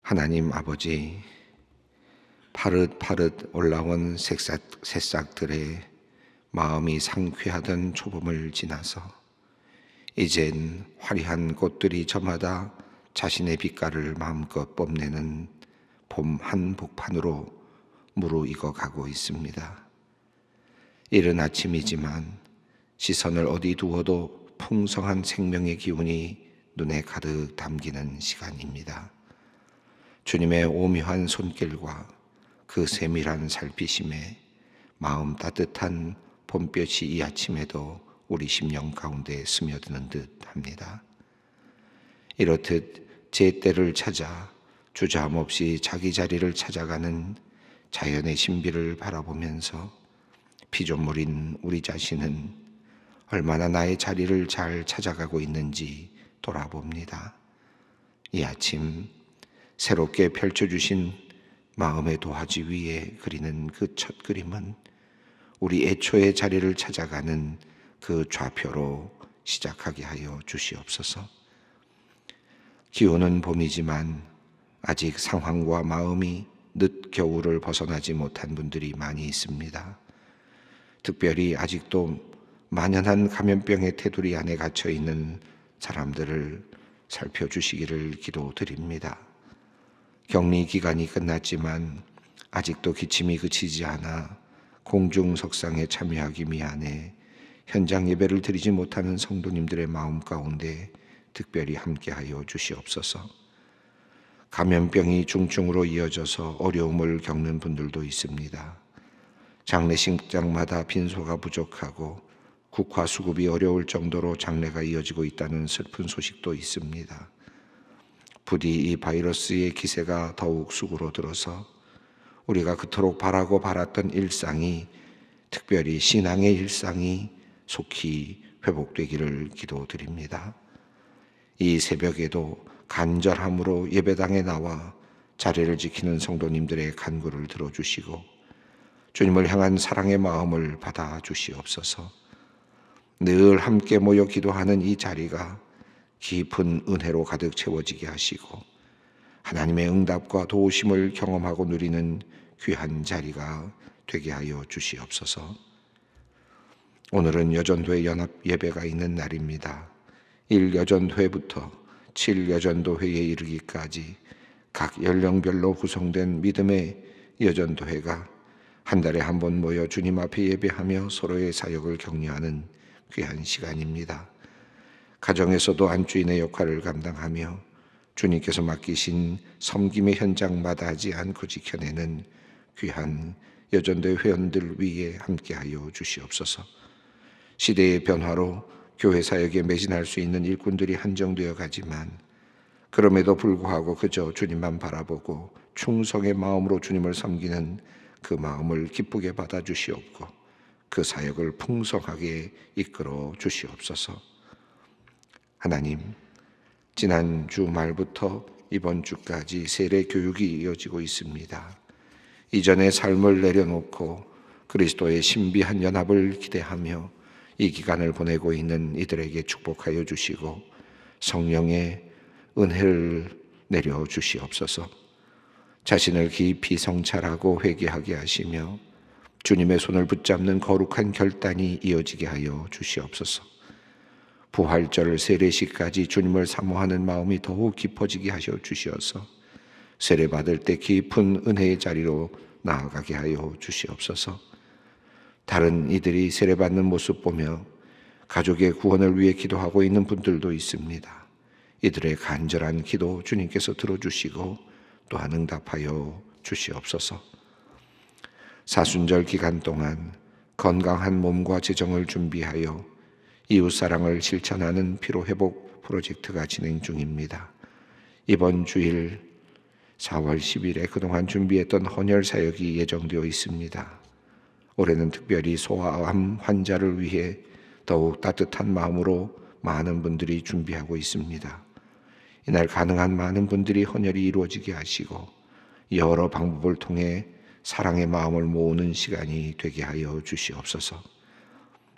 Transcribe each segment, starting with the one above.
하나님 아버지, 파릇파릇 올라온 새싹들의 마음이 상쾌하던 초봄을 지나서 이젠 화려한 꽃들이 저마다 자신의 빛깔을 마음껏 뽐내는 봄 한복판으로 무르익어 가고 있습니다. 이른 아침이지만 시선을 어디 두어도 풍성한 생명의 기운이 눈에 가득 담기는 시간입니다. 주님의 오묘한 손길과 그 세밀한 살피심에 마음 따뜻한 봄볕이 이 아침에도 우리 심령 가운데 스며드는 듯 합니다. 이렇듯 제 때를 찾아 주저함없이 자기 자리를 찾아가는 자연의 신비를 바라보면서 피조물인 우리 자신은 얼마나 나의 자리를 잘 찾아가고 있는지 돌아봅니다. 이 아침 새롭게 펼쳐주신 마음의 도화지 위에 그리는 그 첫 그림은 우리 애초의 자리를 찾아가는 그 좌표로 시작하게 하여 주시옵소서. 기오는 봄이지만 아직 상황과 마음이 늦 겨울을 벗어나지 못한 분들이 많이 있습니다. 특별히 아직도 만연한 감염병의 테두리 안에 갇혀 있는 사람들을 살펴주시기를 기도드립니다. 격리 기간이 끝났지만 아직도 기침이 그치지 않아 공중석상에 참여하기 미안해 현장 예배를 드리지 못하는 성도님들의 마음 가운데 특별히 함께하여 주시옵소서. 감염병이 중증으로 이어져서 어려움을 겪는 분들도 있습니다. 장례식장마다 빈소가 부족하고 국화 수급이 어려울 정도로 장례가 이어지고 있다는 슬픈 소식도 있습니다. 부디 이 바이러스의 기세가 더욱 수그러들어서 우리가 그토록 바라고 바랐던 일상이, 특별히 신앙의 일상이 속히 회복되기를 기도드립니다. 이 새벽에도 간절함으로 예배당에 나와 자리를 지키는 성도님들의 간구를 들어주시고 주님을 향한 사랑의 마음을 받아 주시옵소서. 늘 함께 모여 기도하는 이 자리가 깊은 은혜로 가득 채워지게 하시고 하나님의 응답과 도우심을 경험하고 누리는 귀한 자리가 되게 하여 주시옵소서. 오늘은 여전도회 연합 예배가 있는 날입니다. 1여전도회부터 7여전도회에 이르기까지 각 연령별로 구성된 믿음의 여전도회가 한 달에 한 번 모여 주님 앞에 예배하며 서로의 사역을 격려하는 귀한 시간입니다. 가정에서도 안주인의 역할을 감당하며 주님께서 맡기신 섬김의 현장 마다하지 않고 지켜내는 귀한 여전도회 회원들 위에 함께하여 주시옵소서. 시대의 변화로 교회 사역에 매진할 수 있는 일꾼들이 한정되어 가지만 그럼에도 불구하고 그저 주님만 바라보고 충성의 마음으로 주님을 섬기는 그 마음을 기쁘게 받아주시옵고 그 사역을 풍성하게 이끌어 주시옵소서. 하나님, 지난 주 말부터 이번 주까지 세례 교육이 이어지고 있습니다. 이전의 삶을 내려놓고 그리스도의 신비한 연합을 기대하며 이 기간을 보내고 있는 이들에게 축복하여 주시고 성령의 은혜를 내려 주시옵소서. 자신을 깊이 성찰하고 회개하게 하시며 주님의 손을 붙잡는 거룩한 결단이 이어지게 하여 주시옵소서. 부활절 세례식까지 주님을 사모하는 마음이 더욱 깊어지게 하여 주시어서 세례받을 때 깊은 은혜의 자리로 나아가게 하여 주시옵소서. 다른 이들이 세례받는 모습 보며 가족의 구원을 위해 기도하고 있는 분들도 있습니다. 이들의 간절한 기도 주님께서 들어주시고 또한 응답하여 주시옵소서. 사순절 기간 동안 건강한 몸과 재정을 준비하여 이웃사랑을 실천하는 피로회복 프로젝트가 진행 중입니다. 이번 주일 4월 10일에 그동안 준비했던 헌혈 사역이 예정되어 있습니다. 올해는 특별히 소아암 환자를 위해 더욱 따뜻한 마음으로 많은 분들이 준비하고 있습니다. 이날 가능한 많은 분들이 헌혈이 이루어지게 하시고 여러 방법을 통해 사랑의 마음을 모으는 시간이 되게 하여 주시옵소서.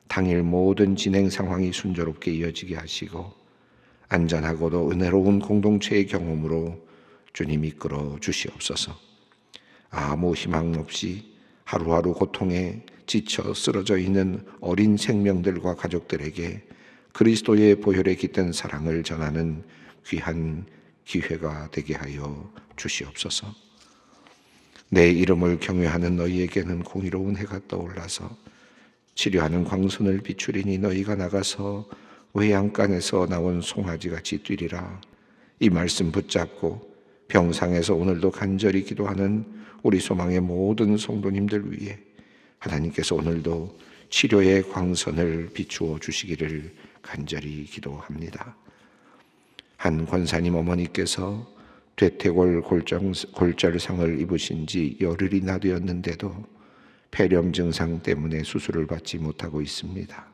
당일 모든 진행 상황이 순조롭게 이어지게 하시고 안전하고도 은혜로운 공동체의 경험으로 주님 이끌어 주시옵소서. 아무 희망 없이 하루하루 고통에 지쳐 쓰러져 있는 어린 생명들과 가족들에게 그리스도의 보혈에 깃든 사랑을 전하는 귀한 기회가 되게 하여 주시옵소서. 내 이름을 경외하는 너희에게는 공의로운 해가 떠올라서 치료하는 광선을 비추리니 너희가 나가서 외양간에서 나온 송아지같이 뛰리라. 이 말씀 붙잡고 병상에서 오늘도 간절히 기도하는 우리 소망의 모든 성도님들 위해 하나님께서 오늘도 치료의 광선을 비추어 주시기를 간절히 기도합니다. 한 권사님 어머니께서 퇴퇴골 골절상을 입으신 지 열흘이나 되었는데도 폐렴 증상 때문에 수술을 받지 못하고 있습니다.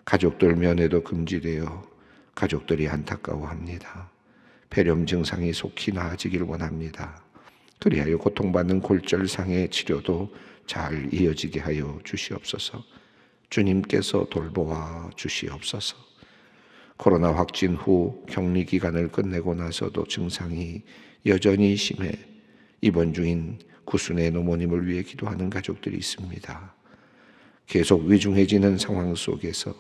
가족들 면회도 금지되어 가족들이 안타까워합니다. 폐렴 증상이 속히 나아지길 원합니다. 그리하여 고통받는 골절상의 치료도 잘 이어지게 하여 주시옵소서. 주님께서 돌보아 주시옵소서. 코로나 확진 후 격리 기간을 끝내고 나서도 증상이 여전히 심해 입원 중인 구순의 노모님을 위해 기도하는 가족들이 있습니다. 계속 위중해지는 상황 속에서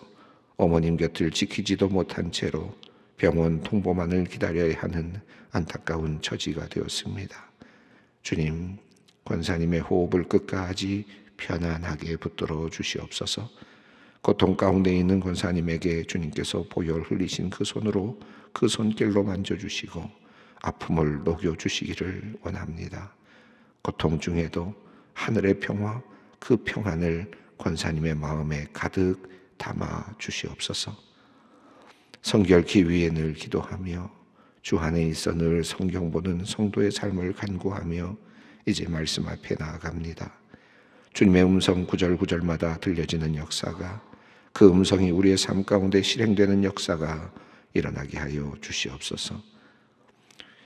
어머님 곁을 지키지도 못한 채로 병원 통보만을 기다려야 하는 안타까운 처지가 되었습니다. 주님, 권사님의 호흡을 끝까지 편안하게 붙들어 주시옵소서. 고통 가운데 있는 권사님에게 주님께서 보혈 흘리신 그 손으로 그 손길로 만져주시고 아픔을 녹여주시기를 원합니다. 고통 중에도 하늘의 평화, 그 평안을 권사님의 마음에 가득 담아 주시옵소서. 성결기 위해 늘 기도하며 주 안에 있어 늘 성경 보는 성도의 삶을 간구하며 이제 말씀 앞에 나아갑니다. 주님의 음성 구절구절마다 들려지는 역사가, 그 음성이 우리의 삶 가운데 실행되는 역사가 일어나게 하여 주시옵소서.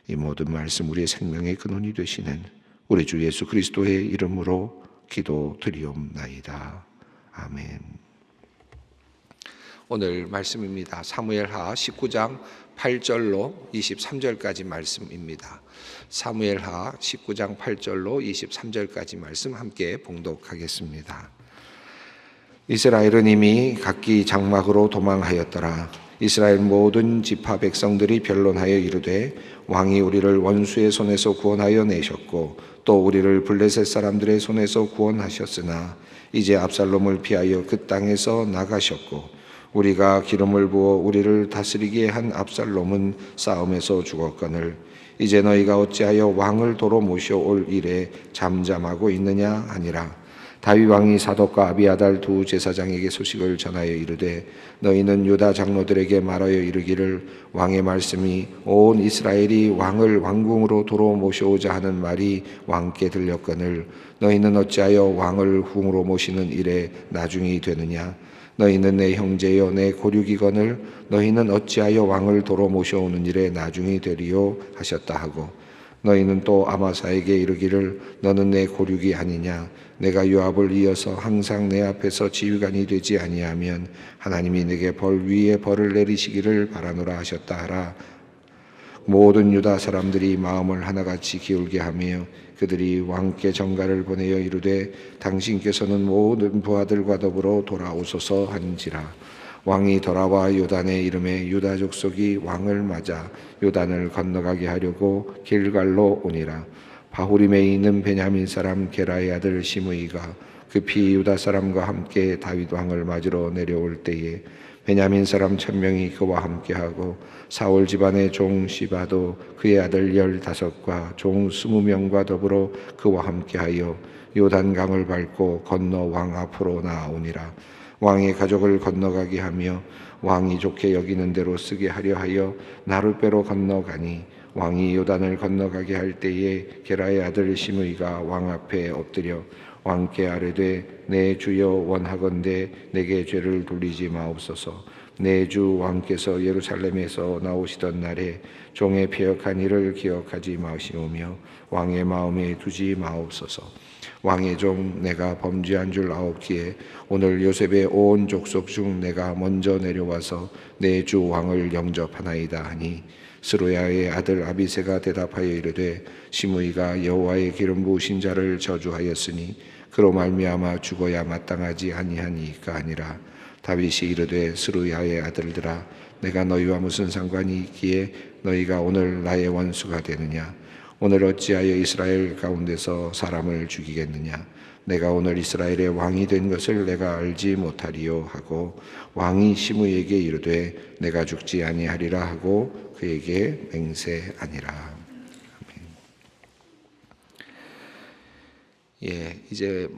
이 모든 말씀 우리의 생명의 근원이 되시는 우리 주 예수 그리스도의 이름으로 기도드리옵나이다. 아멘. 오늘 말씀입니다. 사무엘하 19장 8절로 23절까지 말씀입니다. 사무엘하 19장 8절로 23절까지 말씀 함께 봉독하겠습니다. 이스라엘은 이미 각기 장막으로 도망하였더라. 이스라엘 모든 지파 백성들이 변론하여 이르되 왕이 우리를 원수의 손에서 구원하여 내셨고 또 우리를 블레셋 사람들의 손에서 구원하셨으나 이제 압살롬을 피하여 그 땅에서 나가셨고 우리가 기름을 부어 우리를 다스리게 한 압살롬은 싸움에서 죽었거늘 이제 너희가 어찌하여 왕을 도로 모셔올 일에 잠잠하고 있느냐 하니라. 다윗 왕이 사독과 아비아달 두 제사장에게 소식을 전하여 이르되 너희는 유다 장로들에게 말하여 이르기를 왕의 말씀이 온 이스라엘이 왕을 왕궁으로 도로 모셔오자 하는 말이 왕께 들렸거늘 너희는 어찌하여 왕을 궁으로 모시는 일에 나중이 되느냐. 너희는 내 형제여 내 고륙이거늘 너희는 어찌하여 왕을 도로 모셔오는 일에 나중이 되리요 하셨다 하고 너희는 또 아마사에게 이르기를 너는 내 고륙이 아니냐. 내가 요압을 이어서 항상 내 앞에서 지휘관이 되지 아니하면 하나님이 내게 벌 위에 벌을 내리시기를 바라노라 하셨다 하라. 모든 유다 사람들이 마음을 하나같이 기울게 하며 그들이 왕께 전가를 보내어 이르되 당신께서는 모든 부하들과 더불어 돌아오소서 한지라. 왕이 돌아와 요단의 이름에 유다 족속이 왕을 맞아 요단을 건너가게 하려고 길갈로 오니라. 바후림에 있는 베냐민 사람 게라의 아들 시므이가 급히 유다 사람과 함께 다윗 왕을 맞으러 내려올 때에 베냐민 사람 1000명이 그와 함께하고 사울 집안의 종 시바도 그의 아들 15과 종 20명과 더불어 그와 함께하여 요단강을 밟고 건너 왕 앞으로 나아오니라. 왕의 가족을 건너가게 하며 왕이 좋게 여기는 대로 쓰게 하려 하여 나룻배로 건너가니 왕이 요단을 건너가게 할 때에 게라의 아들 시므이가 왕 앞에 엎드려 왕께 아뢰되 내 주여 원하건대 내게 죄를 돌리지 마옵소서. 내 주 왕께서 예루살렘에서 나오시던 날에 종의 패역한 일을 기억하지 마시오며 왕의 마음에 두지 마옵소서. 왕의 종 내가 범죄한 줄 아옵기에 오늘 요셉의 온 족속 중 내가 먼저 내려와서 내 주 왕을 영접하나이다 하니 스루야의 아들 아비새가 대답하여 이르되 시므이가 여호와의 기름 부으신 자를 저주하였으니 그로 말미암아 죽어야 마땅하지 아니하니까 아니라 다윗이 이르되 스루야의 아들들아 내가 너희와 무슨 상관이 있기에 너희가 오늘 나의 원수가 되느냐 오늘 어찌하여 이스라엘 가운데서 사람을 죽이겠느냐 내가 오늘 이스라엘의 왕이 된 것을 내가 알지 못하리요 하고 왕이 시므이에게 이르되 내가 죽지 아니하리라 하고 그에게 맹세하니라. 예, 이제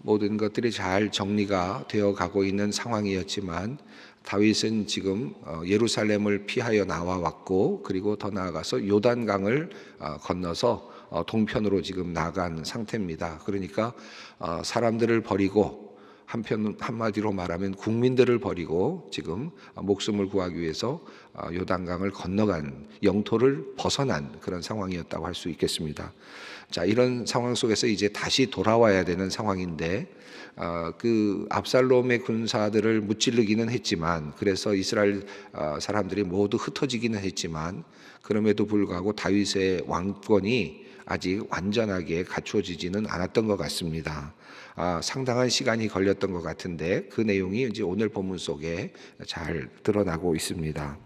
모든 것들이 잘 정리가 되어 가고 있는 상황이었지만 다윗은 지금 예루살렘을 피하여 나와 왔고 그리고 더 나아가서 요단강을 건너서 동편으로 지금 나간 상태입니다. 그러니까 사람들을 버리고 한마디로 말하면 국민들을 버리고 지금 목숨을 구하기 위해서 요단강을 건너간 영토를 벗어난 그런 상황이었다고 할 수 있겠습니다. 자, 이런 상황 속에서 이제 다시 돌아와야 되는 상황인데 그 압살롬의 군사들을 무찌르기는 했지만 그래서 이스라엘 사람들이 모두 흩어지기는 했지만 그럼에도 불구하고 다윗의 왕권이 아직 완전하게 갖추어지지는 않았던 것 같습니다. 상당한 시간이 걸렸던 것 같은데 그 내용이 이제 오늘 본문 속에 잘 드러나고 있습니다.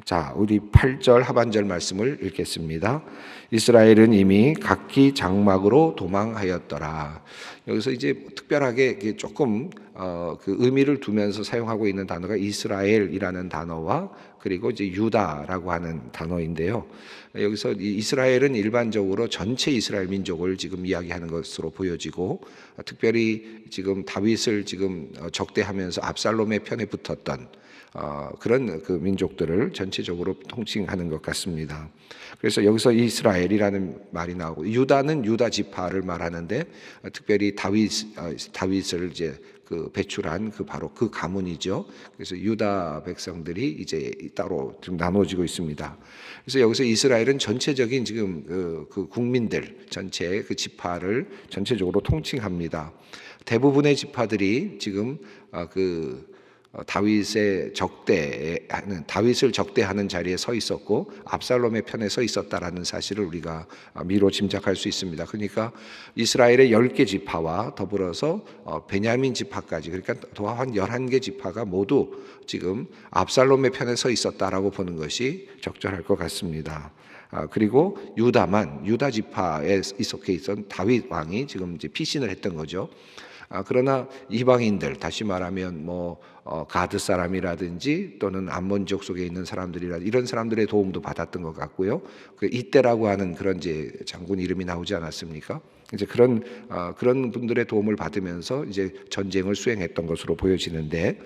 자, 우리 8절 하반절 말씀을 읽겠습니다. 이스라엘은 이미 각기 장막으로 도망하였더라. 여기서 이제 특별하게 조금 그 의미를 두면서 사용하고 있는 단어가 이스라엘이라는 단어와 그리고 이제 유다라고 하는 단어인데요. 여기서 이스라엘은 일반적으로 전체 이스라엘 민족을 지금 이야기하는 것으로 보여지고 특별히 지금 다윗을 지금 적대하면서 압살롬의 편에 붙었던 그런 그 민족들을 전체적으로 통칭하는 것 같습니다. 그래서 여기서 이스라엘이라는 말이 나오고 유다는 유다 지파를 말하는데 특별히 다윗을 이제 그 배출한 그 바로 그 가문이죠. 그래서 유다 백성들이 이제 따로 좀 나눠지고 있습니다. 그래서 여기서 이스라엘은 전체적인 지금 그 국민들 전체 그 지파를 전체적으로 통칭합니다. 대부분의 지파들이 지금 다윗을 적대하는 자리에 서 있었고 압살롬의 편에 서 있었다라는 사실을 우리가 미로 짐작할 수 있습니다. 그러니까 이스라엘의 10개 지파와 더불어서 베냐민 지파까지 그러니까 또한 11개 지파가 모두 지금 압살롬의 편에 서 있었다라고 보는 것이 적절할 것 같습니다. 그리고 유다 지파에 속해 있던 다윗 왕이 지금 이제 피신을 했던 거죠. 그러나 이방인들 다시 말하면 가드 사람이라든지 또는 암몬족 속에 있는 사람들이라든지 이런 사람들의 도움도 받았던 것 같고요. 그 이때라고 하는 그런 이제 장군 이름이 나오지 않았습니까? 이제 그런 분들의 도움을 받으면서 이제 전쟁을 수행했던 것으로 보여지는데,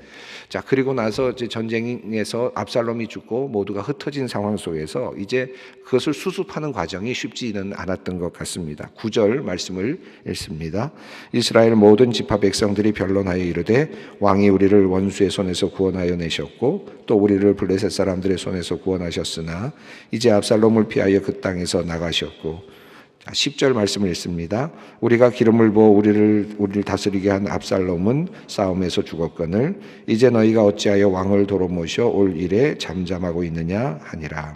자 그리고 나서 이제 전쟁에서 압살롬이 죽고 모두가 흩어진 상황 속에서 이제 그것을 수습하는 과정이 쉽지는 않았던 것 같습니다. 9절 말씀을 읽습니다. 이스라엘 모든 지파 백성들이 변론하여 이르되 왕이 우리를 원수의 손에서 구원하여 내셨고 또 우리를 블레셋 사람들의 손에서 구원하셨으나 이제 압살롬을 피하여 그 땅에서 나가셨고 10절 말씀을 읽습니다. 우리가 기름을 부어 우리를 다스리게 한 압살롬은 싸움에서 죽었거늘 이제 너희가 어찌하여 왕을 도로 모셔 올 일에 잠잠하고 있느냐 하니라.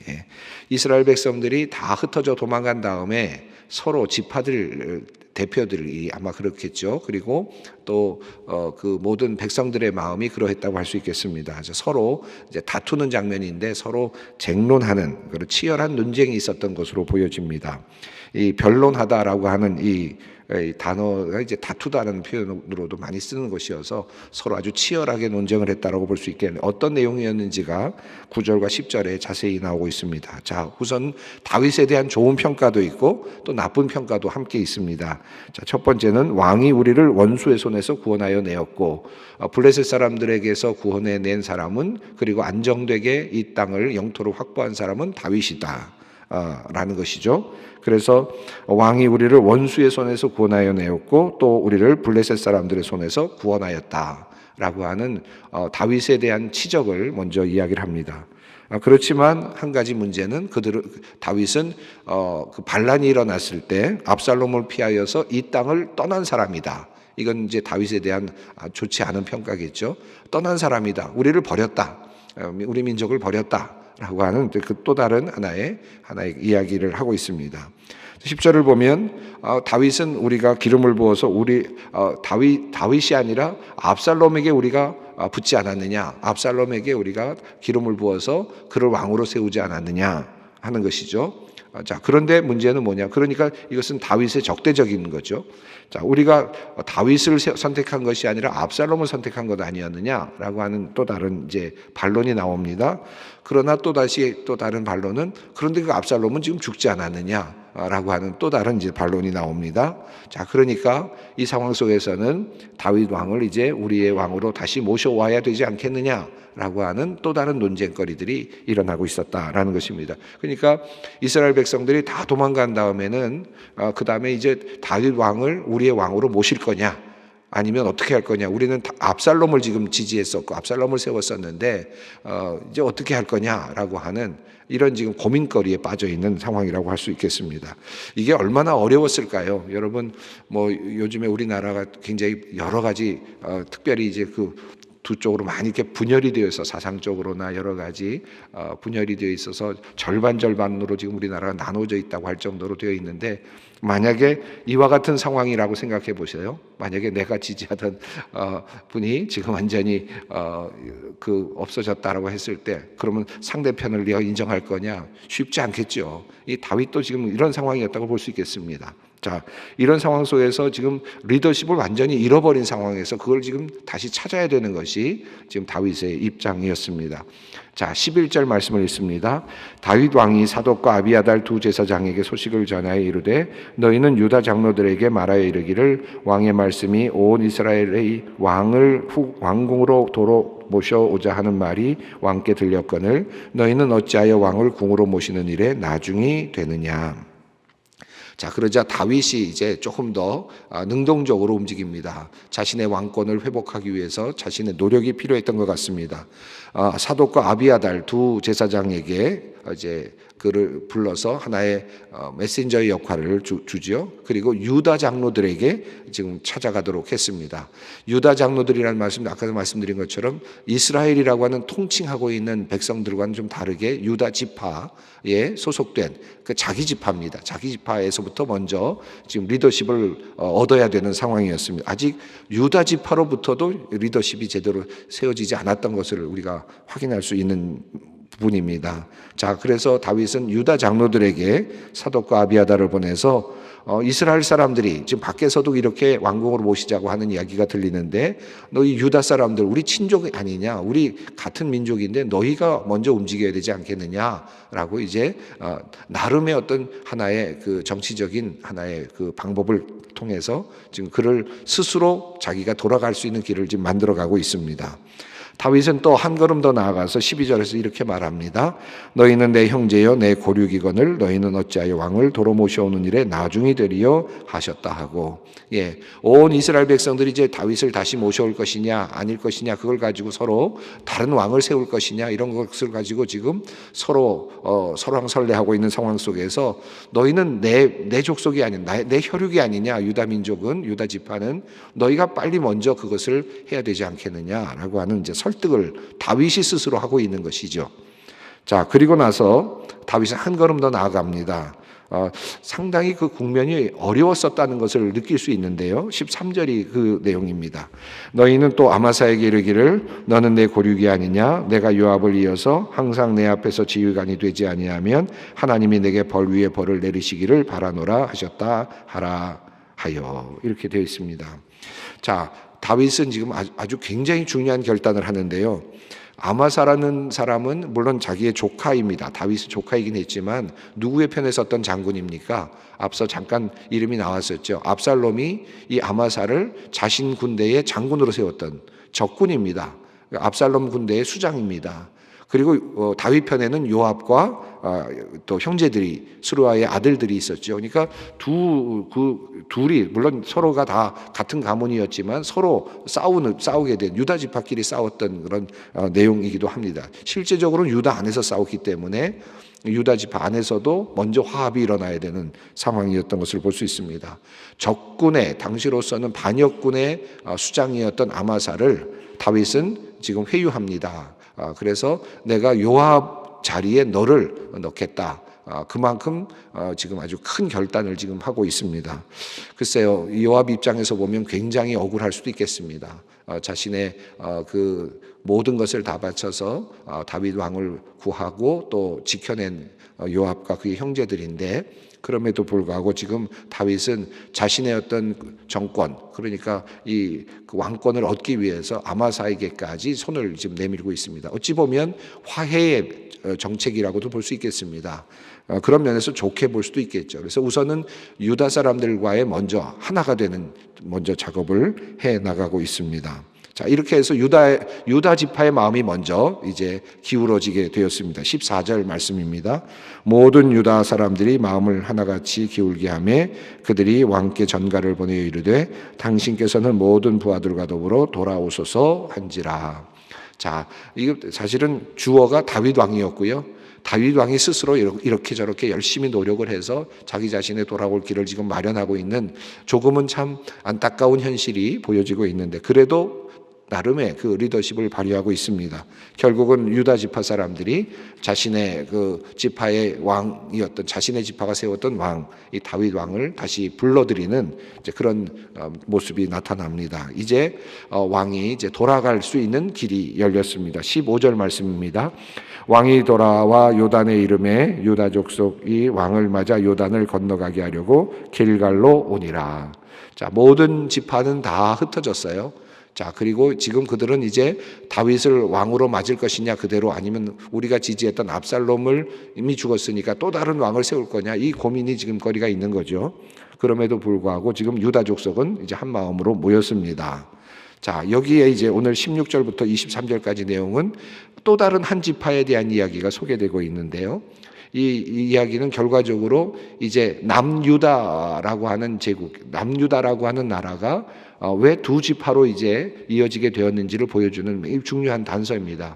예. 이스라엘 백성들이 다 흩어져 도망간 다음에 서로 지파들 대표들이 아마 그렇겠죠. 그리고 또 그 모든 백성들의 마음이 그러했다고 할 수 있겠습니다. 서로 이제 다투는 장면인데 서로 쟁론하는 그런 치열한 논쟁이 있었던 것으로 보여집니다. 이 변론하다라고 하는 이 단어가 이제 다투다라는 표현으로도 많이 쓰는 것이어서 서로 아주 치열하게 논쟁을 했다라고 볼 수 있겠네요. 어떤 내용이었는지가 9절과 10절에 자세히 나오고 있습니다. 자, 우선 다윗에 대한 좋은 평가도 있고 또 나쁜 평가도 함께 있습니다. 자, 첫 번째는 왕이 우리를 원수의 손에서 구원하여 내었고 블레셋 사람들에게서 구원해 낸 사람은 그리고 안정되게 이 땅을 영토로 확보한 사람은 다윗이다. 라는 것이죠. 그래서 왕이 우리를 원수의 손에서 구원하여 내었고 또 우리를 블레셋 사람들의 손에서 구원하였다라고 하는 다윗에 대한 치적을 먼저 이야기를 합니다. 그렇지만 한 가지 문제는 다윗은 그 반란이 일어났을 때 압살롬을 피하여서 이 땅을 떠난 사람이다. 이건 이제 다윗에 대한 좋지 않은 평가겠죠. 떠난 사람이다. 우리를 버렸다. 우리 민족을 버렸다. 라고 하는 그 또 다른 하나의 이야기를 하고 있습니다. 10절을 보면 다윗은 우리가 기름을 부어서 다윗이 아니라 압살롬에게 우리가 붙지 않았느냐, 압살롬에게 우리가 기름을 부어서 그를 왕으로 세우지 않았느냐 하는 것이죠. 자, 그런데 문제는 뭐냐? 그러니까 이것은 다윗의 적대적인 거죠. 자, 우리가 다윗을 선택한 것이 아니라 압살롬을 선택한 것 아니었느냐라고 하는 또 다른 이제 반론이 나옵니다. 그러나 또 다른 반론은 그런데 그 압살롬은 지금 죽지 않았느냐라고 하는 또 다른 이제 반론이 나옵니다. 자, 그러니까 이 상황 속에서는 다윗 왕을 이제 우리의 왕으로 다시 모셔와야 되지 않겠느냐라고 하는 또 다른 논쟁거리들이 일어나고 있었다라는 것입니다. 그러니까 이스라엘 백성들이 다 도망간 다음에는 그 다음에 이제 다윗 왕을 우리의 왕으로 모실 거냐, 아니면 어떻게 할 거냐. 우리는 압살롬을 지금 지지했었고 압살롬을 세웠었는데 이제 어떻게 할 거냐라고 하는 이런 지금 고민거리에 빠져 있는 상황이라고 할 수 있겠습니다. 이게 얼마나 어려웠을까요? 여러분, 뭐 요즘에 우리나라가 굉장히 여러 가지 특별히 이제 그 두 쪽으로 많이 이렇게 분열이 되어 있어, 사상적으로나 여러 가지 분열이 되어 있어서 절반으로 지금 우리나라가 나눠져 있다고 할 정도로 되어 있는데, 만약에 이와 같은 상황이라고 생각해 보세요. 만약에 내가 지지하던 분이 지금 완전히 없어졌다라고 했을 때, 그러면 상대편을 네가 인정할 거냐? 쉽지 않겠죠. 이 다윗도 지금 이런 상황이었다고 볼 수 있겠습니다. 자, 이런 상황 속에서 지금 리더십을 완전히 잃어버린 상황에서 그걸 지금 다시 찾아야 되는 것이 지금 다윗의 입장이었습니다. 자, 11절 말씀을 읽습니다. 다윗 왕이 사독과 아비아달 두 제사장에게 소식을 전하여 이르되 너희는 유다 장로들에게 말하여 이르기를 왕의 말씀이 온 이스라엘의 왕을 왕궁으로 도로 모셔오자 하는 말이 왕께 들렸거늘 너희는 어찌하여 왕을 궁으로 모시는 일에 나중이 되느냐. 자, 그러자 다윗이 이제 조금 더 능동적으로 움직입니다. 자신의 왕권을 회복하기 위해서 자신의 노력이 필요했던 것 같습니다. 사독과 아비아달 두 제사장에게 이제 그를 불러서 하나의 메신저의 역할을 주죠. 그리고 유다 장로들에게 지금 찾아가도록 했습니다. 유다 장로들이라는 말씀, 아까 말씀드린 것처럼 이스라엘이라고 하는 통칭하고 있는 백성들과는 좀 다르게 유다 지파에 소속된 그 자기 지파입니다. 자기 지파에서부터 먼저 지금 리더십을 얻어야 되는 상황이었습니다. 아직 유다 지파로부터도 리더십이 제대로 세워지지 않았던 것을 우리가 확인할 수 있는 부분입니다. 자, 그래서 다윗은 유다 장로들에게 사독과 아비아달을 보내서 이스라엘 사람들이 지금 밖에서도 이렇게 왕궁으로 모시자고 하는 이야기가 들리는데 너희 유다 사람들 우리 친족이 아니냐, 우리 같은 민족인데 너희가 먼저 움직여야 되지 않겠느냐라고 이제 나름의 어떤 하나의 그 정치적인 하나의 그 방법을 통해서 지금 그를 스스로 자기가 돌아갈 수 있는 길을 지금 만들어가고 있습니다. 다윗은 또 한 걸음 더 나아가서 12절에서 이렇게 말합니다. 너희는 내 형제여 내 고륙이거늘 너희는 어찌하여 왕을 도로 모셔오는 일에 나중이 되리요 하셨다 하고, 온 이스라엘 백성들이 이제 다윗을 다시 모셔올 것이냐 아닐 것이냐 그걸 가지고 서로 다른 왕을 세울 것이냐 이런 것을 가지고 지금 서로 설왕설래하고 있는 상황 속에서 너희는 내 족속이 아니냐, 내 혈육이 아니냐, 유다 민족은, 유다 지파는 너희가 빨리 먼저 그것을 해야 되지 않겠느냐라고 하는 이제 설득을 다윗이 스스로 하고 있는 것이죠. 자, 그리고 나서 다윗은 한 걸음 더 나아갑니다. 상당히 그 국면이 어려웠었다는 것을 느낄 수 있는데요. 13절이 그 내용입니다. 너희는 또 아마사에게 이르기를 너는 내 고륙이 아니냐, 내가 요압을 이어서 항상 내 앞에서 지휘관이 되지 아니하면 하나님이 내게 벌 위에 벌을 내리시기를 바라노라 하셨다 하라 하여, 이렇게 되어 있습니다. 자, 다윗은 지금 아주 굉장히 중요한 결단을 하는데요. 아마사라는 사람은 물론 자기의 조카입니다. 다윗의 조카이긴 했지만 누구의 편에 섰던 장군입니까? 앞서 잠깐 이름이 나왔었죠. 압살롬이 이 아마사를 자신 군대의 장군으로 세웠던 적군입니다. 압살롬 군대의 수장입니다. 그리고 다윗 편에는 요압과 또 형제들이, 스루아의 아들들이 있었죠. 그러니까 둘이 물론 서로가 다 같은 가문이었지만 서로 싸우게 된, 유다 지파끼리 싸웠던 그런 내용이기도 합니다. 실제적으로는 유다 안에서 싸웠기 때문에 유다 지파 안에서도 먼저 화합이 일어나야 되는 상황이었던 것을 볼 수 있습니다. 적군의, 당시로서는 반역군의 수장이었던 아마사를 다윗은 지금 회유합니다. 그래서 내가 요압 자리에 너를 넣겠다. 그만큼 지금 아주 큰 결단을 지금 하고 있습니다. 글쎄요, 요압 입장에서 보면 굉장히 억울할 수도 있겠습니다. 자신의 그 모든 것을 다 바쳐서 다윗 왕을 구하고 또 지켜낸 요압과 그의 형제들인데, 그럼에도 불구하고 지금 다윗은 자신의 어떤 정권, 그러니까 이 그 왕권을 얻기 위해서 아마사에게까지 손을 지금 내밀고 있습니다. 어찌 보면 화해의 정책이라고도 볼 수 있겠습니다. 그런 면에서 좋게 볼 수도 있겠죠. 그래서 우선은 유다 사람들과의 먼저 하나가 되는 먼저 작업을 해 나가고 있습니다. 자, 이렇게 해서 유다 지파의 마음이 먼저 이제 기울어지게 되었습니다. 14절 말씀입니다. 모든 유다 사람들이 마음을 하나같이 기울게 하며 그들이 왕께 전가를 보내어 이르되 당신께서는 모든 부하들과 더불어 돌아오소서 한지라. 자, 이거 사실은 주어가 다윗 왕이었고요. 다윗 왕이 스스로 이렇게 저렇게 열심히 노력을 해서 자기 자신의 돌아올 길을 지금 마련하고 있는, 조금은 참 안타까운 현실이 보여지고 있는데, 그래도 나름의 그 리더십을 발휘하고 있습니다. 결국은 유다 지파 사람들이 자신의 그 지파의 왕이었던, 자신의 지파가 세웠던 왕, 이 다윗 왕을 다시 불러들이는 이제 그런 모습이 나타납니다. 이제 왕이 이제 돌아갈 수 있는 길이 열렸습니다. 15절 말씀입니다. 왕이 돌아와 요단에 이름에 유다 족속이 왕을 맞아 요단을 건너가게 하려고 길갈로 오니라. 자, 모든 지파는 다 흩어졌어요. 자, 그리고 지금 그들은 이제 다윗을 왕으로 맞을 것이냐, 그대로, 아니면 우리가 지지했던 압살롬을 이미 죽었으니까 또 다른 왕을 세울 거냐, 이 고민이 지금 거리가 있는 거죠. 그럼에도 불구하고 지금 유다 족속은 이제 한 마음으로 모였습니다. 자, 여기에 이제 오늘 16절부터 23절까지 내용은 또 다른 한 지파에 대한 이야기가 소개되고 있는데요. 이 이야기는 결과적으로 이제 남유다라고 하는 제국, 남유다라고 하는 나라가 왜 두 지파로 이제 이어지게 되었는지를 보여주는 매우 중요한 단서입니다.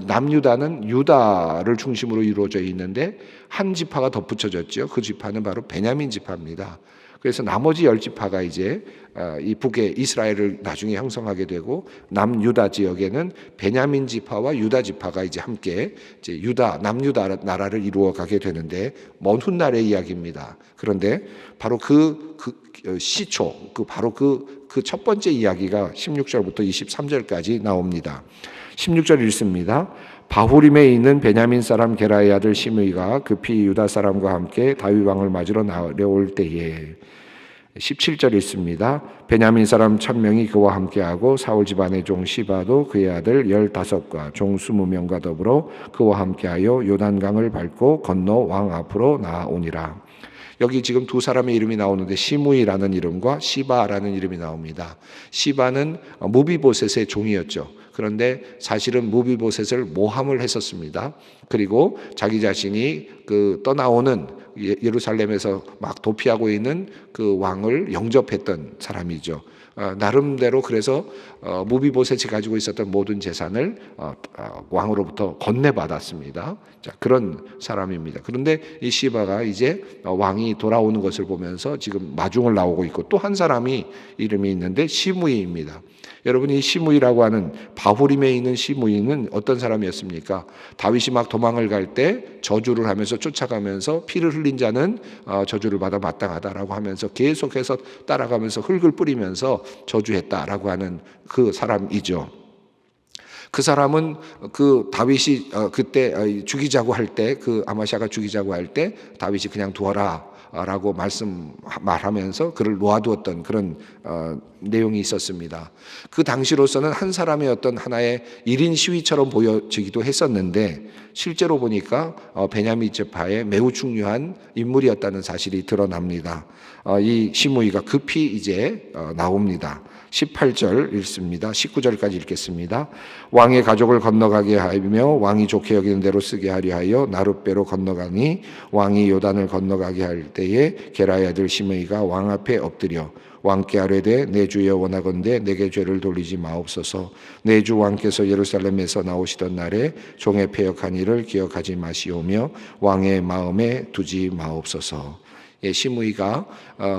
남유다는 유다를 중심으로 이루어져 있는데 한 지파가 덧붙여졌죠. 그 지파는 바로 베냐민 지파입니다. 그래서 나머지 10지파가 이제 이 북에 이스라엘을 나중에 형성하게 되고, 남유다 지역에는 베냐민 지파와 유다 지파가 이제 함께 이제 남유다 나라를 이루어 가게 되는데, 먼 훗날의 이야기입니다. 그런데 바로 그 시초, 바로 그 첫 번째 이야기가 16절부터 23절까지 나옵니다. 16절 읽습니다. 바후림에 있는 베냐민 사람 게라의 아들 시므이가 급히 유다 사람과 함께 다윗 왕을 맞으러 나려올 때에, 17절 읽습니다. 베냐민 사람 1000명이 그와 함께하고 사울 집안의 종 시바도 그의 아들 15과 종 20명과 더불어 그와 함께하여 요단강을 밟고 건너 왕 앞으로 나아오니라. 여기 지금 두 사람의 이름이 나오는데 시므이라는 이름과 시바라는 이름이 나옵니다. 시바는 무비보셋의 종이었죠. 그런데 사실은 무비보셋을 모함을 했었습니다. 그리고 자기 자신이 그 떠나오는 예루살렘에서 막 도피하고 있는 그 왕을 영접했던 사람이죠. 나름대로 그래서 무비보셋이 가지고 있었던 모든 재산을 왕으로부터 건네받았습니다. 자, 그런 사람입니다. 그런데 이 시바가 이제 왕이 돌아오는 것을 보면서 지금 마중을 나오고 있고, 또 한 사람이 이름이 있는데 시므이입니다. 여러분, 이 시므이라고 하는 바후림에 있는 시므이는 어떤 사람이었습니까? 다윗이 막 도망을 갈 때 저주를 하면서 쫓아가면서 피를 흘린 자는 저주를 받아 마땅하다라고 하면서 계속해서 따라가면서 흙을 뿌리면서 저주했다라고 하는 그 사람이죠. 그 사람은 그 다윗이 그때 죽이자고 할 때, 그 아마샤가 죽이자고 할 때 다윗이 그냥 두어라 라고 말하면서 그를 놓아두었던 그런 내용이 있었습니다. 그 당시로서는 한 사람의 어떤 하나의 1인 시위처럼 보여지기도 했었는데, 실제로 보니까 베냐민 지파의 매우 중요한 인물이었다는 사실이 드러납니다. 이 시므이가 급히 이제 나옵니다. 18절 읽습니다. 19절까지 읽겠습니다. 왕의 가족을 건너가게 하며 왕이 좋게 여기는 대로 쓰게 하려 하여 나룻배로 건너가니, 왕이 요단을 건너가게 할 때에 게라의 아들 시므이가 왕 앞에 엎드려 왕께 아뢰되 내 주여 원하건대 내게 죄를 돌리지 마옵소서. 내 주 왕께서 예루살렘에서 나오시던 날에 종의 패역한 일을 기억하지 마시오며 왕의 마음에 두지 마옵소서. 시므이가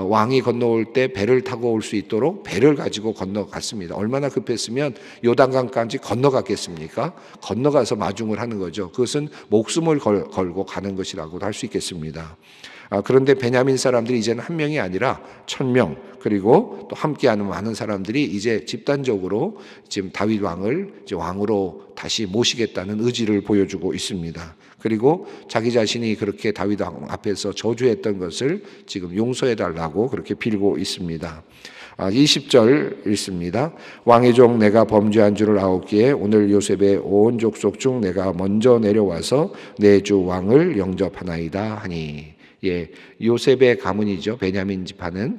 왕이 건너올 때 배를 타고 올 수 있도록 배를 가지고 건너갔습니다. 얼마나 급했으면 요단강까지 건너갔겠습니까? 건너가서 마중을 하는 거죠. 그것은 목숨을 걸고 가는 것이라고도 할 수 있겠습니다. 그런데 베냐민 사람들이 이제는 한 명이 아니라 1000명, 그리고 또 함께하는 많은 사람들이 이제 집단적으로 지금 다윗 왕을 이제 왕으로 다시 모시겠다는 의지를 보여주고 있습니다. 그리고 자기 자신이 그렇게 다윗 왕 앞에서 저주했던 것을 지금 용서해 달라고 그렇게 빌고 있습니다. 20절 읽습니다. 왕의 종 내가 범죄한 줄을 아옵기에 오늘 요셉의 온 족속 중 내가 먼저 내려와서 내 주 왕을 영접하나이다 하니. 요셉의 가문이죠. 베냐민 지파는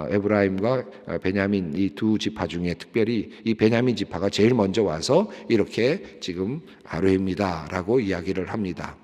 에브라임과 베냐민 이 두 지파 중에 특별히 이 베냐민 지파가 제일 먼저 와서 이렇게 지금 아뢰입니다라고 이야기를 합니다.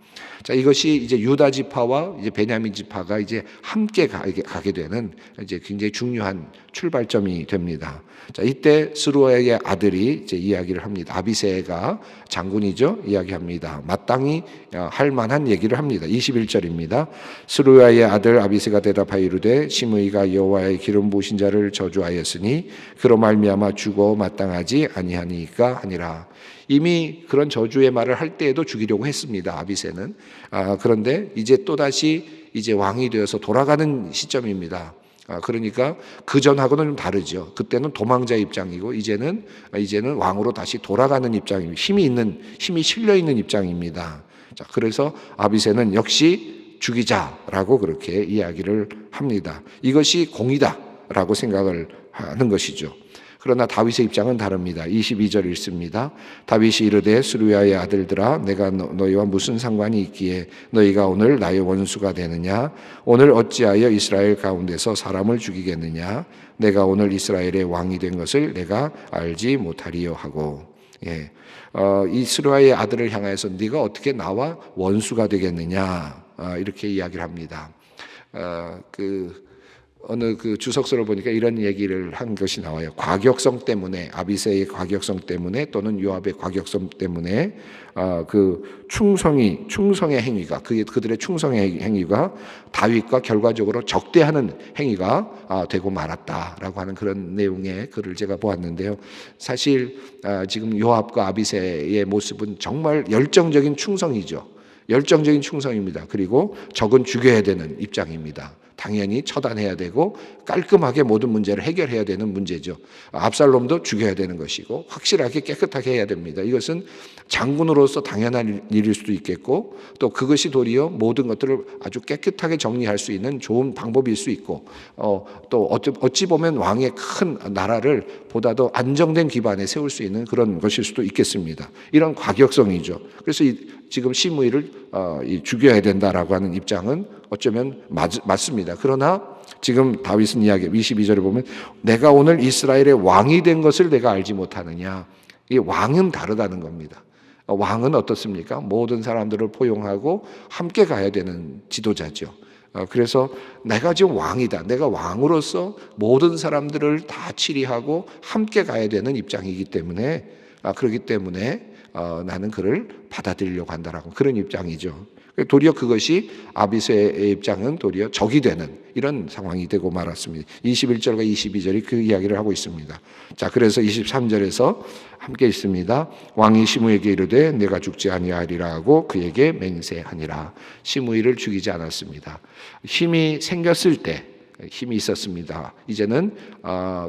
자, 이것이 이제 유다 지파와 이제 베냐민 지파가 이제 함께 가게 되는 이제 굉장히 중요한 출발점이 됩니다. 자, 이때 스루야의 아들이 이제 이야기를 합니다. 아비새가 장군이죠. 이야기합니다. 마땅히 할 만한 얘기를 합니다. 21절입니다. 스루야의 아들 아비새가 대답하여 이르되 시므이가 여호와의 기름 부으신 자를 저주하였으니 그로 말미암아 죽어 마땅하지 아니하니까 하니라. 이미 그런 저주의 말을 할 때에도 죽이려고 했습니다. 아비새는. 그런데 이제 또다시 이제 왕이 되어서 돌아가는 시점입니다. 그러니까 그 전하고는 좀 다르죠. 그때는 도망자 입장이고 이제는 왕으로 다시 돌아가는 입장입니다. 힘이 실려 있는 입장입니다. 자, 그래서 아비새는 역시 죽이자라고 그렇게 이야기를 합니다. 이것이 공이다라고 생각을 하는 것이죠. 그러나 다윗의 입장은 다릅니다. 22절 읽습니다. 다윗이 이르되 스루야의 아들들아 내가 너희와 무슨 상관이 있기에 너희가 오늘 나의 원수가 되느냐? 오늘 어찌하여 이스라엘 가운데서 사람을 죽이겠느냐? 내가 오늘 이스라엘의 왕이 된 것을 내가 알지 못하리요 하고. 이 스루야의 아들을 향해서 네가 어떻게 나와 원수가 되겠느냐? 이렇게 이야기를 합니다. 어느 그 주석서를 보니까 이런 얘기를 한 것이 나와요. 과격성 때문에, 아비새의 과격성 때문에 또는 요압의 과격성 때문에 그 충성의 행위가 그들의 충성의 행위가 다윗과 결과적으로 적대하는 행위가 되고 말았다라고 하는 그런 내용의 글을 제가 보았는데요. 사실 지금 요압과 아비새의 모습은 정말 열정적인 충성이죠. 열정적인 충성입니다. 그리고 적은 죽여야 되는 입장입니다. 당연히 처단해야 되고 깔끔하게 모든 문제를 해결해야 되는 문제죠. 압살롬도 죽여야 되는 것이고 확실하게 깨끗하게 해야 됩니다. 이것은 장군으로서 당연한 일일 수도 있겠고 또 그것이 도리어 모든 것들을 아주 깨끗하게 정리할 수 있는 좋은 방법일 수 있고 또 어찌 보면 왕의 큰 나라를 보다 더 안정된 기반에 세울 수 있는 그런 것일 수도 있겠습니다. 이런 과격성이죠. 그래서 지금 시므이를 죽여야 된다라고 하는 입장은 어쩌면 맞습니다. 그러나 지금 다윗은 이야기 22절에 보면 내가 오늘 이스라엘의 왕이 된 것을 내가 알지 못하느냐. 이 왕은 다르다는 겁니다. 왕은 어떻습니까? 모든 사람들을 포용하고 함께 가야 되는 지도자죠. 그래서 내가 지금 왕이다. 내가 왕으로서 모든 사람들을 다 치리하고 함께 가야 되는 입장이기 때문에 그렇기 때문에 나는 그를 받아들이려고 한다라고 그런 입장이죠. 도리어 그것이 아비새의 입장은 도리어 적이 되는 이런 상황이 되고 말았습니다. 21절과 22절이 그 이야기를 하고 있습니다. 자, 그래서 23절에서 함께 있습니다. 왕이 시므이에게 이르되 내가 죽지 아니하리라 하고 그에게 맹세하니라. 시므이를 죽이지 않았습니다. 힘이 생겼을 때 힘이 있었습니다. 이제는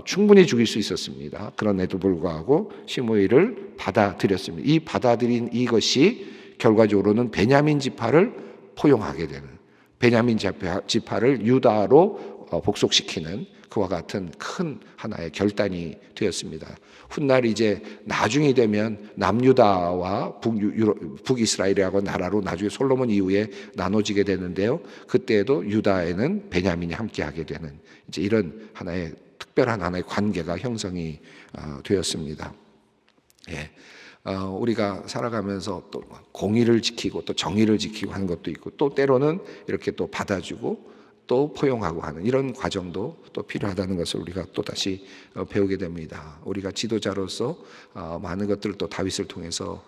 충분히 죽일 수 있었습니다. 그럼에도 불구하고 시므이를 받아들였습니다. 이 받아들인 이것이 결과적으로는 베냐민 지파를 포용하게 되는, 베냐민 지파를 유다로 복속시키는 그와 같은 큰 하나의 결단이 되었습니다. 훗날 이제 나중이 되면 남유다와 북이스라엘이라고 나라로 나중에 솔로몬 이후에 나눠지게 되는데요. 그때에도 유다에는 베냐민이 함께하게 되는 이제 이런 하나의 특별한 하나의 관계가 형성이 되었습니다. 우리가 살아가면서 또 공의를 지키고 또 정의를 지키고 하는 것도 있고 또 때로는 이렇게 또 받아주고 또 포용하고 하는 이런 과정도 또 필요하다는 것을 우리가 또 다시 배우게 됩니다. 우리가 지도자로서 많은 것들을 또 다윗을 통해서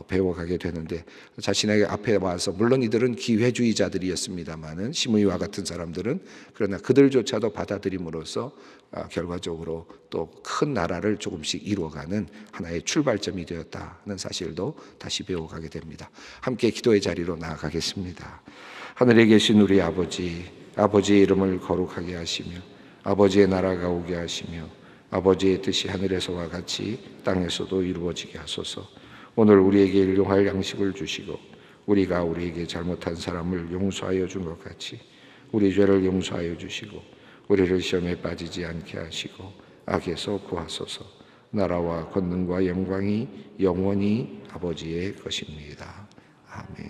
배워가게 되는데, 자신에게 앞에 와서, 물론 이들은 기회주의자들이었습니다마는, 시므이와 같은 사람들은, 그러나 그들조차도 받아들임으로써 결과적으로 또 큰 나라를 조금씩 이루어가는 하나의 출발점이 되었다는 사실도 다시 배워가게 됩니다. 함께 기도의 자리로 나아가겠습니다. 하늘에 계신 우리 아버지, 아버지의 이름을 거룩하게 하시며 아버지의 나라가 오게 하시며 아버지의 뜻이 하늘에서와 같이 땅에서도 이루어지게 하소서. 오늘 우리에게 일용할 양식을 주시고 우리가 우리에게 잘못한 사람을 용서하여 준 것 같이 우리 죄를 용서하여 주시고 우리를 시험에 빠지지 않게 하시고 악에서 구하소서. 나라와 권능과 영광이 영원히 아버지의 것입니다. 아멘.